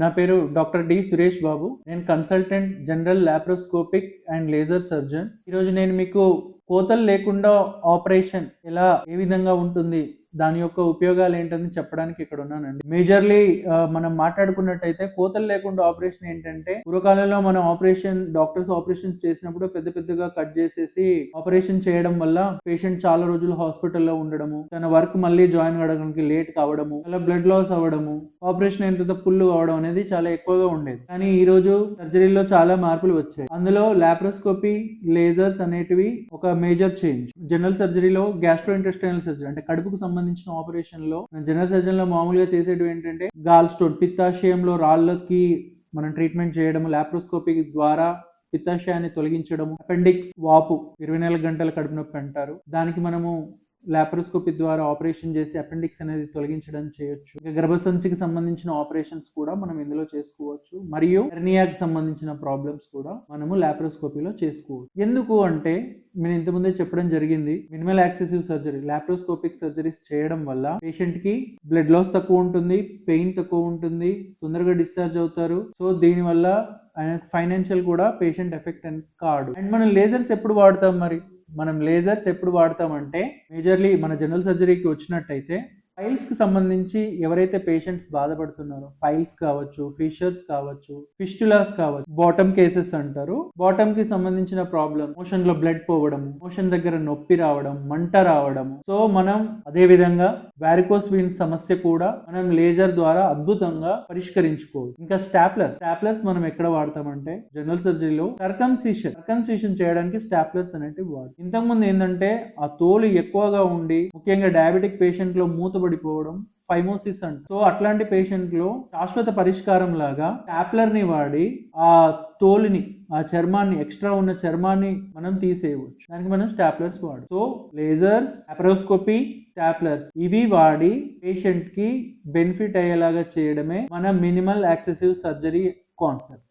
నా పేరు doctor D Suresh Babu. నేను consultant general laparoscopic and laser surgeon. ఈరోజు నేను మీకు కోతలు లేకుండా ఆపరేషన్ ఏ విధంగా ఉంటుంది, దాని యొక్క ఉపయోగాలు ఏంటని చెప్పడానికి ఇక్కడ ఉన్నానండి. మేజర్లీ మనం మాట్లాడుకున్నట్టయితే కోతలు లేకుండా ఆపరేషన్ ఏంటంటే, పూర్వకాలంలో మనం డాక్టర్స్ ఆపరేషన్ చేసినప్పుడు పెద్ద పెద్దగా కట్ చేసేసి ఆపరేషన్ చేయడం వల్ల పేషెంట్ చాలా రోజులు హాస్పిటల్లో ఉండడము, తన వర్క్ మళ్ళీ జాయిన్ అవ్వడానికి లేట్ కావడము, అలా బ్లడ్ లాస్ అవ్వడము, ఆపరేషన్ ఎంత పుల్లు అవడం అనేది చాలా ఎక్కువగా ఉండేది. కానీ ఈ రోజు సర్జరీలో చాలా మార్పులు వచ్చాయి. అందులో లాప్రోస్కోపీ, లేజర్స్ అనేటివి ఒక మేజర్ చేంజ్. జనరల్ సర్జరీలో గ్యాస్ట్రోఇంటెస్టైనల్ సర్జరీ అంటే కడుపుకు సంబంధించిన ఆపరేషన్ లో జనరల్ సర్జన్ లో మామూలుగా చేసేటివి ఏంటంటే గాల్ స్టోన్, పిత్తాశయంలో రాళ్ళకి మనం ట్రీట్మెంట్ చేయడం, లాప్రోస్కోపీ ద్వారా పిత్తాశయాన్ని తొలగించడం, అపెండిక్స్ వాపు 24 గంటల కడుపు నొప్పి అంటారు, దానికి మనము లాప్రోస్కోపీ ద్వారా ఆపరేషన్ చేసి అపెండిక్స్ అనేది తొలగించడం చేయొచ్చు. ఇక గర్భసంచికి సంబంధించిన ఆపరేషన్స్ కూడా మనం ఇందులో చేసుకోవచ్చు, మరియు హెర్నియాకి సంబంధించిన ప్రాబ్లమ్స్ కూడా మనము లాప్రోస్కోపీలో చేసుకోవచ్చు. ఎందుకు అంటే నేను ఇంతకుముందే చెప్పడం జరిగింది, మినిమల్ యాక్సెసివ్ సర్జరీ, లాప్రోస్కోపిక్ సర్జరీస్ చేయడం వల్ల పేషెంట్ కి బ్లడ్ లాస్ తక్కువ ఉంటుంది, పెయిన్ తక్కువ ఉంటుంది, తొందరగా డిశ్చార్జ్ అవుతారు. సో దీనివల్ల ఫైనాన్షియల్ కూడా పేషెంట్ ఎఫెక్ట్ కాడు. అండ్ మనం లేజర్స్ ఎప్పుడు వాడతామంటే మేజర్లీ మన జనరల్ సర్జరీకి వచ్చినట్టయితే ఫైల్స్ కి సంబంధించి ఎవరైతే పేషెంట్స్ బాధపడుతున్నారో, ఫైల్స్ కావచ్చు, ఫిషర్స్ కావచ్చు, ఫిస్టులాస్ కావచ్చు, బాటమ్ కేసెస్ అంటారు, బాటమ్ కి సంబంధించిన ప్రాబ్లం, మోషన్ లో బ్లడ్ పోవడం, మోషన్ దగ్గర నొప్పి రావడం, మంట రావడం. సో మనం అదే విధంగా వారికోస్ వీన్స్ సమస్య కూడా మనం లేజర్ ద్వారా అద్భుతంగా పరిష్కరించుకోవచ్చు. ఇంకా స్టాప్లర్స్ మనం ఎక్కడ వాడతామంటే జనరల్ సర్జరీలో సర్కంసిషన్ చేయడానికి స్టాప్లర్స్ అనేటివి వాడు. ఇంతకుముందు ఏంటంటే ఆ తోలు ఎక్కువగా ఉండి ముఖ్యంగా డయాబెటిక్ పేషెంట్ లో మూతపడిపోవడం, ఫైమోసిస్ అంట. సో అట్లాంటి పేషెంట్ లో శాశ్వత పరిష్కారం లాగా స్టాప్లర్ ని వాడి ఆ తోలుని, ఆ చర్మాన్ని, ఎక్స్ట్రా ఉన్న చర్మాన్ని మనం తీసేయవచ్చు. దానికి మనం స్టాప్లర్స్ వాడు. సో లేజర్స్, లాప్రోస్కోపీ, స్టాప్లర్స్ ఇవి వాడి పేషెంట్ కి బెనిఫిట్ అయ్యేలాగా చేయడమే మన మినిమల్ యాక్సెసివ్ సర్జరీ కాన్సెప్ట్.